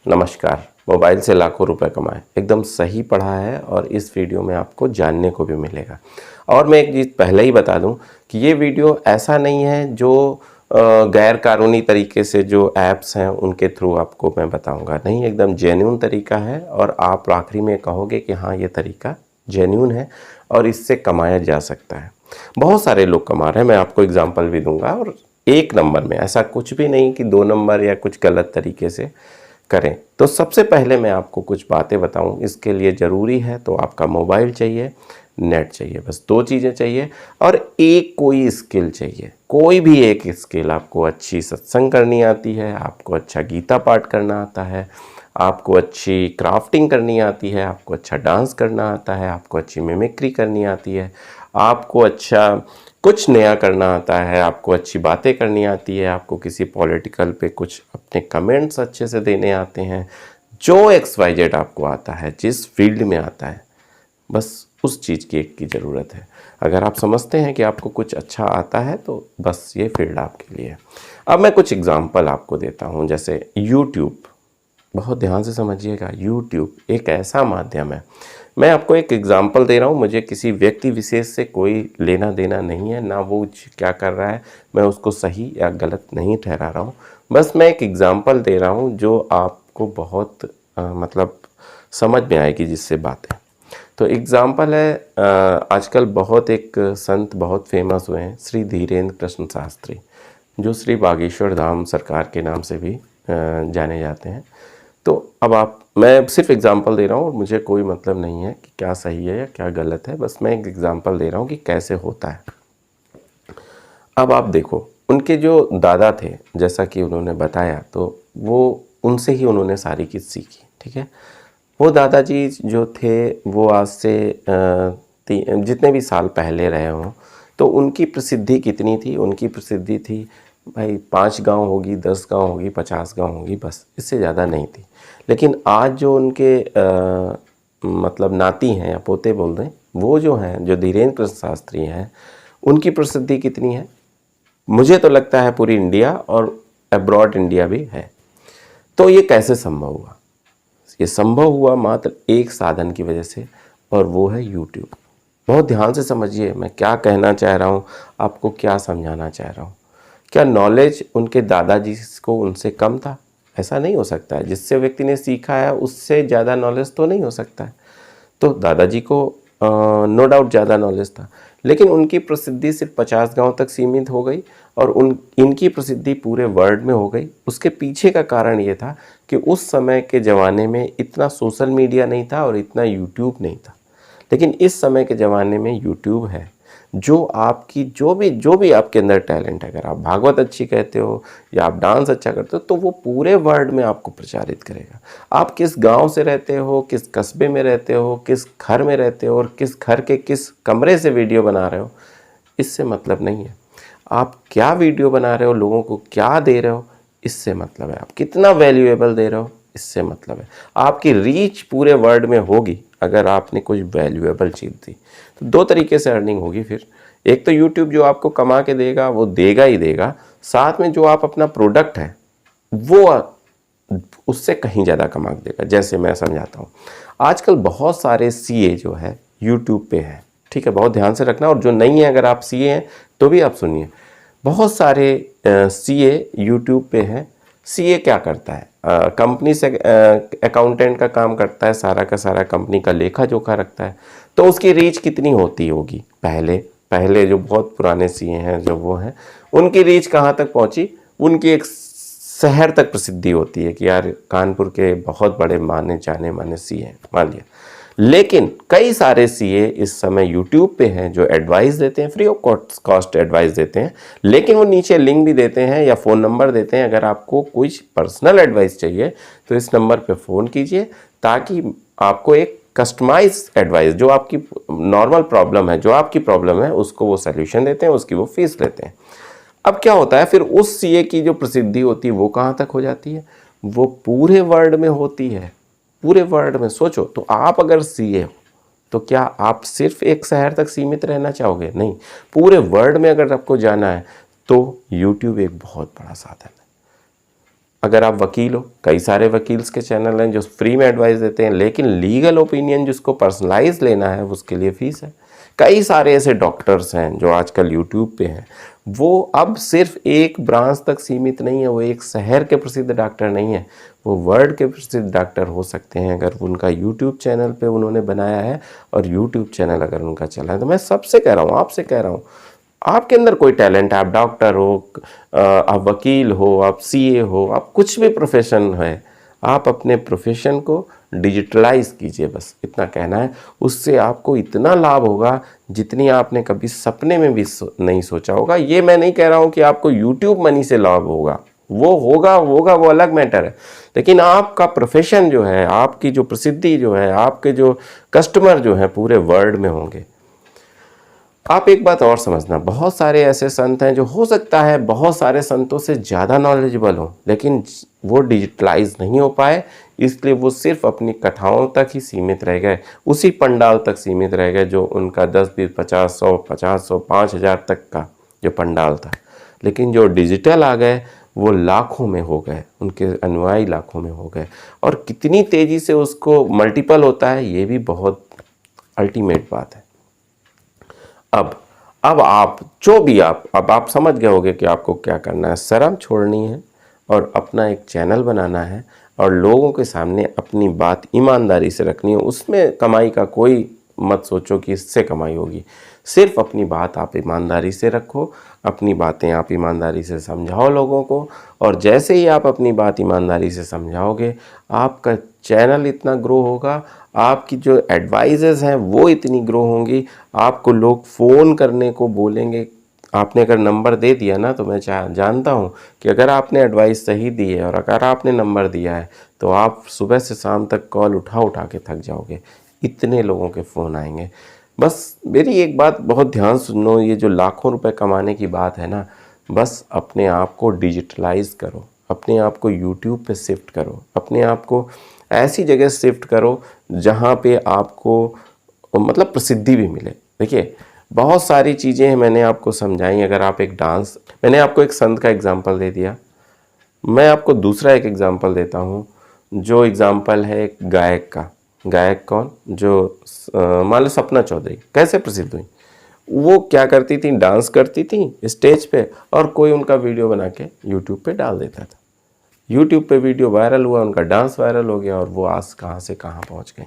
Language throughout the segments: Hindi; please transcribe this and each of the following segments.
नमस्कार। मोबाइल से लाखों रुपए कमाएं, एकदम सही पढ़ा है और इस वीडियो में आपको जानने को भी मिलेगा। और मैं एक चीज़ पहले ही बता दूं कि ये वीडियो ऐसा नहीं है जो गैर कानूनी तरीके से जो ऐप्स हैं उनके थ्रू आपको मैं बताऊंगा, नहीं, एकदम जेन्युइन तरीका है और आप आखिरी में कहोगे कि हाँ, ये तरीका जेन्युइन है और इससे कमाया जा सकता है। बहुत सारे लोग कमा रहे हैं, मैं आपको एग्जाम्पल भी दूंगा। और एक नंबर में ऐसा कुछ भी नहीं कि 2 नंबर या कुछ गलत तरीके से करें। तो सबसे पहले मैं आपको कुछ बातें बताऊं, इसके लिए ज़रूरी है तो आपका मोबाइल चाहिए, नेट चाहिए, बस 2 चीज़ें चाहिए और एक कोई स्किल चाहिए। कोई भी एक स्किल, आपको अच्छी सत्संग करनी आती है, आपको अच्छा गीता पाठ करना आता है, आपको अच्छी क्राफ्टिंग करनी आती है, आपको अच्छा डांस करना आता है, आपको अच्छी मिमिक्री करनी आती है, आपको अच्छा कुछ नया करना आता है, आपको अच्छी बातें करनी आती है, आपको किसी पॉलिटिकल पे कुछ अपने कमेंट्स अच्छे से देने आते हैं, जो XYZ आपको आता है, जिस फील्ड में आता है, बस उस चीज़ की एक की ज़रूरत है। अगर आप समझते हैं कि आपको कुछ अच्छा आता है तो बस ये फील्ड आपके लिए है। अब मैं कुछ एग्जांपल आपको देता हूँ, जैसे यूट्यूब। बहुत ध्यान से समझिएगा, यूट्यूब एक ऐसा माध्यम है। मैं आपको एक एग्जांपल दे रहा हूँ, मुझे किसी व्यक्ति विशेष से कोई लेना देना नहीं है, ना वो क्या कर रहा है, मैं उसको सही या गलत नहीं ठहरा रहा हूँ। बस मैं एक एग्जांपल दे रहा हूँ जो आपको बहुत मतलब समझ में आएगी जिससे बात है। तो एग्जाम्पल है, आजकल बहुत एक संत बहुत फेमस हुए हैं, श्री धीरेन्द्र कृष्ण शास्त्री, जो श्री बागेश्वर धाम सरकार के नाम से भी जाने जाते हैं। तो अब मैं सिर्फ एग्जांपल दे रहा हूँ और मुझे कोई मतलब नहीं है कि क्या सही है या क्या गलत है, बस मैं एक एग्जांपल दे रहा हूँ कि कैसे होता है। अब आप देखो, उनके जो दादा थे, जैसा कि उन्होंने बताया, तो वो उनसे ही उन्होंने सारी चीज़ सीखी, ठीक है। वो दादाजी जो थे वो आज से जितने भी साल पहले रहे हों, तो उनकी प्रसिद्धि कितनी थी? उनकी प्रसिद्धि थी भाई 5 गांव होगी, 10 गांव होगी, 50 गांव होगी, बस, इससे ज़्यादा नहीं थी। लेकिन आज जो उनके मतलब नाती हैं या पोते बोल दें, वो जो हैं, जो धीरेन्द्र कृष्ण शास्त्री हैं, उनकी प्रसिद्धि कितनी है? मुझे तो लगता है पूरी इंडिया और अब्रॉड इंडिया भी है। तो ये कैसे संभव हुआ? ये संभव हुआ मात्र एक साधन की वजह से, और वो है यूट्यूब। बहुत ध्यान से समझिए मैं क्या कहना चाह रहा हूँ, आपको क्या समझाना चाह रहा हूँ। क्या नॉलेज उनके दादाजी को उनसे कम था? ऐसा नहीं हो सकता है। जिससे व्यक्ति ने सीखा है उससे ज़्यादा नॉलेज तो नहीं हो सकता है। तो दादाजी को नो डाउट ज़्यादा नॉलेज था, लेकिन उनकी प्रसिद्धि सिर्फ 50 गांव तक सीमित हो गई और इनकी प्रसिद्धि पूरे वर्ल्ड में हो गई। उसके पीछे का कारण ये था कि उस समय के ज़माने में इतना सोशल मीडिया नहीं था और इतना यूट्यूब नहीं था। लेकिन इस समय के ज़माने में यूट्यूब है, जो आपकी जो भी आपके अंदर टैलेंट है, अगर आप भागवत अच्छी कहते हो या आप डांस अच्छा करते हो, तो वो पूरे वर्ल्ड में आपको प्रचारित करेगा। आप किस गांव से रहते हो, किस कस्बे में रहते हो, किस घर में रहते हो और किस घर के किस कमरे से वीडियो बना रहे हो, इससे मतलब नहीं है। आप क्या वीडियो बना रहे हो, लोगों को क्या दे रहे हो, इससे मतलब है। आप कितना वैल्यूएबल दे रहे हो, इससे मतलब है। आपकी रीच पूरे वर्ल्ड में होगी अगर आपने कुछ वैल्यूएबल चीज़ दी। तो 2 तरीके से अर्निंग होगी फिर। एक तो यूट्यूब जो आपको कमा के देगा, वो देगा ही देगा, साथ में जो आप अपना प्रोडक्ट है वो उससे कहीं ज़्यादा कमा के देगा। जैसे मैं समझाता हूँ, आजकल बहुत सारे सीए जो है यूट्यूब पे है, ठीक है, बहुत ध्यान से रखना। और जो नहीं है, अगर आप सीए हैं तो भी आप सुनिए, बहुत सारे सीए यूट्यूब पे हैं। सीए क्या करता है? कंपनी से अकाउंटेंट का काम करता है, सारा का सारा कंपनी का लेखा जोखा रखता है। तो उसकी रीच कितनी होती होगी? पहले पहले जो बहुत पुराने सीए हैं, जो वो हैं, उनकी रीच कहाँ तक पहुँची? उनकी एक शहर तक प्रसिद्धि होती है कि यार कानपुर के बहुत बड़े माने जाने माने सीए हैं, मान लिया। लेकिन कई सारे सीए इस समय यूट्यूब पे हैं जो एडवाइस देते हैं, फ्री ऑफ कॉस्ट एडवाइस देते हैं, लेकिन वो नीचे लिंक भी देते हैं या फ़ोन नंबर देते हैं। अगर आपको कुछ पर्सनल एडवाइस चाहिए तो इस नंबर पे फ़ोन कीजिए, ताकि आपको एक कस्टमाइज एडवाइस, जो आपकी नॉर्मल प्रॉब्लम है, जो आपकी प्रॉब्लम है, उसको वो सोल्यूशन देते हैं, उसकी वो फीस लेते हैं। अब क्या होता है फिर, उस सीए की जो प्रसिद्धि होती है वो कहाँ तक हो जाती है? वो पूरे वर्ल्ड में होती है। पूरे वर्ल्ड में सोचो, तो आप अगर सीए हो तो क्या आप सिर्फ एक शहर तक सीमित रहना चाहोगे? नहीं, पूरे वर्ल्ड में अगर आपको जाना है तो यूट्यूब एक बहुत बड़ा साधन है। अगर आप वकील हो, कई सारे वकील्स के चैनल हैं जो फ्री में एडवाइस देते हैं, लेकिन लीगल ओपिनियन जिसको पर्सनलाइज लेना है उसके लिए फ़ीस है। कई सारे ऐसे डॉक्टर्स हैं जो आजकल यूट्यूब पे हैं, वो अब सिर्फ एक ब्रांच तक सीमित नहीं है, वो एक शहर के प्रसिद्ध डॉक्टर नहीं है, वो वर्ल्ड के प्रसिद्ध डॉक्टर हो सकते हैं अगर उनका यूट्यूब चैनल पे उन्होंने बनाया है और यूट्यूब चैनल अगर उनका चला है। तो मैं सबसे कह रहा हूँ, आपसे कह रहा हूँ, आपके अंदर कोई टैलेंट है, आप डॉक्टर हो, आप वकील हो, आप सीए हो, आप कुछ भी प्रोफेशन है, आप अपने प्रोफेशन को डिजिटलाइज कीजिए, बस इतना कहना है। उससे आपको इतना लाभ होगा जितनी आपने कभी सपने में भी नहीं सोचा होगा। ये मैं नहीं कह रहा हूँ कि आपको यूट्यूब मनी से लाभ होगा, वो होगा वो अलग मैटर है, लेकिन आपका प्रोफेशन जो है, आपकी जो प्रसिद्धि जो है, आपके जो कस्टमर जो है पूरे वर्ल्ड में होंगे। आप एक बात और समझना, बहुत सारे ऐसे संत हैं जो हो सकता है बहुत सारे संतों से ज़्यादा नॉलेजेबल हो, लेकिन वो डिजिटलाइज नहीं हो पाए, इसलिए वो सिर्फ अपनी कथाओं तक ही सीमित रह गए, उसी पंडाल तक सीमित रह गए जो उनका 10, 20, 50, 100, 5,000 तक का जो पंडाल था। लेकिन जो डिजिटल आ गए वो लाखों में हो गए, उनके अनुयायी लाखों में हो गए, और कितनी तेज़ी से उसको मल्टीपल होता है ये भी बहुत अल्टीमेट बात है। अब आप जो भी अब आप समझ गए होंगे कि आपको क्या करना है। शर्म छोड़नी है और अपना एक चैनल बनाना है और लोगों के सामने अपनी बात ईमानदारी से रखनी है। उसमें कमाई का कोई मत सोचो कि इससे कमाई होगी, सिर्फ अपनी बात आप ईमानदारी से रखो, अपनी बातें आप ईमानदारी से समझाओ लोगों को, और जैसे ही आप अपनी बात ईमानदारी से समझाओगे आपका चैनल इतना ग्रो होगा, आपकी जो एडवाइजेज़ हैं वो इतनी ग्रो होंगी, आपको लोग फ़ोन करने को बोलेंगे। आपने अगर नंबर दे दिया ना, तो मैं जानता हूँ कि अगर आपने एडवाइस सही दी है और अगर आपने नंबर दिया है तो आप सुबह से शाम तक कॉल उठा के थक जाओगे, इतने लोगों के फ़ोन आएंगे। बस मेरी एक बात बहुत ध्यान सुनो, ये जो लाखों रुपए कमाने की बात है ना, बस अपने आप को डिजिटलाइज करो, अपने आप को यूट्यूब पे शिफ्ट करो, अपने आप को ऐसी जगह शिफ्ट करो जहाँ पे आपको मतलब प्रसिद्धि भी मिले। देखिए बहुत सारी चीज़ें हैं, मैंने आपको समझाई। अगर आप एक डांस, मैंने आपको एक संत का एग्जाम्पल दे दिया, मैं आपको दूसरा एक एग्जाम्पल देता हूँ, जो एग्जाम्पल है एक गायक का। गायक कौन? जो मान लो सपना चौधरी कैसे प्रसिद्ध हुई? वो क्या करती थी, डांस करती थी स्टेज पे और कोई उनका वीडियो बना के यूट्यूब पे डाल देता था। यूट्यूब पे वीडियो वायरल हुआ, उनका डांस वायरल हो गया और वो आज कहाँ से कहाँ पहुँच गए।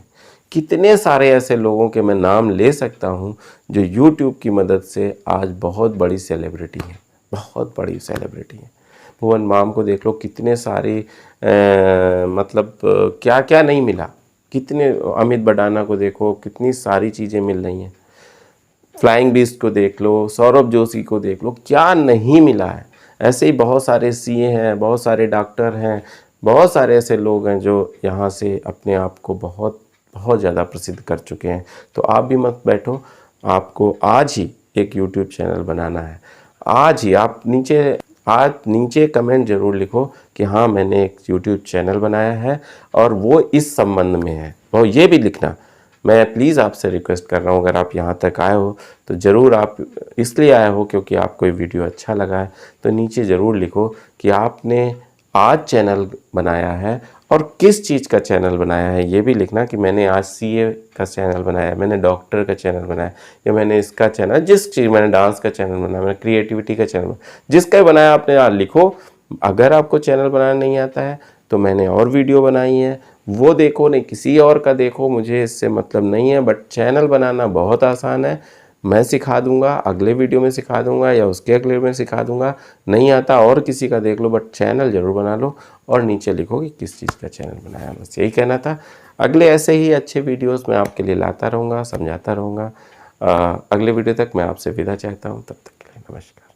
कितने सारे ऐसे लोगों के मैं नाम ले सकता हूँ जो यूट्यूब की मदद से आज बहुत बड़ी सेलिब्रिटी है, बहुत बड़ी सेलिब्रिटी है। भुवन माम को देख लो, कितने सारे मतलब क्या क्या नहीं मिला, कितने, अमित बडाना को देखो, कितनी सारी चीज़ें मिल रही हैं। फ्लाइंग बीस्ट को देख लो, सौरभ जोशी को देख लो, क्या नहीं मिला है। ऐसे ही बहुत सारे सीए हैं, बहुत सारे डॉक्टर हैं, बहुत सारे ऐसे लोग हैं जो यहाँ से अपने आप को बहुत बहुत ज़्यादा प्रसिद्ध कर चुके हैं। तो आप भी मत बैठो, आपको आज ही एक यूट्यूब चैनल बनाना है। आज ही आप नीचे कमेंट ज़रूर लिखो कि हाँ मैंने एक यूट्यूब चैनल बनाया है और वो इस संबंध में है, और ये भी लिखना। मैं प्लीज़ आपसे रिक्वेस्ट कर रहा हूँ, अगर आप यहाँ तक आए हो तो ज़रूर, आप इसलिए आए हो क्योंकि आपको ये वीडियो अच्छा लगा है, तो नीचे ज़रूर लिखो कि आपने आज चैनल बनाया है और किस चीज़ का चैनल बनाया है। ये भी लिखना कि मैंने आज सीए का चैनल बनाया, मैंने डॉक्टर का चैनल बनाया, या मैंने इसका चैनल, जिस चीज़, मैंने डांस का चैनल बनाया, मैंने क्रिएटिविटी का चैनल, जिसका बनाया आपने आज लिखो। अगर आपको चैनल बनाना नहीं आता है तो मैंने और वीडियो बनाई है, वो देखो, नहीं किसी और का देखो, मुझे इससे मतलब नहीं है। बट चैनल बनाना बहुत आसान है, मैं सिखा दूंगा, अगले वीडियो में सिखा दूंगा या उसके अगले में सिखा दूंगा। नहीं आता और किसी का देख लो, बट चैनल ज़रूर बना लो और नीचे लिखो कि किस चीज़ का चैनल बनाया। बस यही कहना था। अगले ऐसे ही अच्छे वीडियोस मैं आपके लिए लाता रहूँगा, समझाता रहूँगा। अगले वीडियो तक मैं आपसे विदा चाहता हूँ, तब तक के लिए नमस्कार।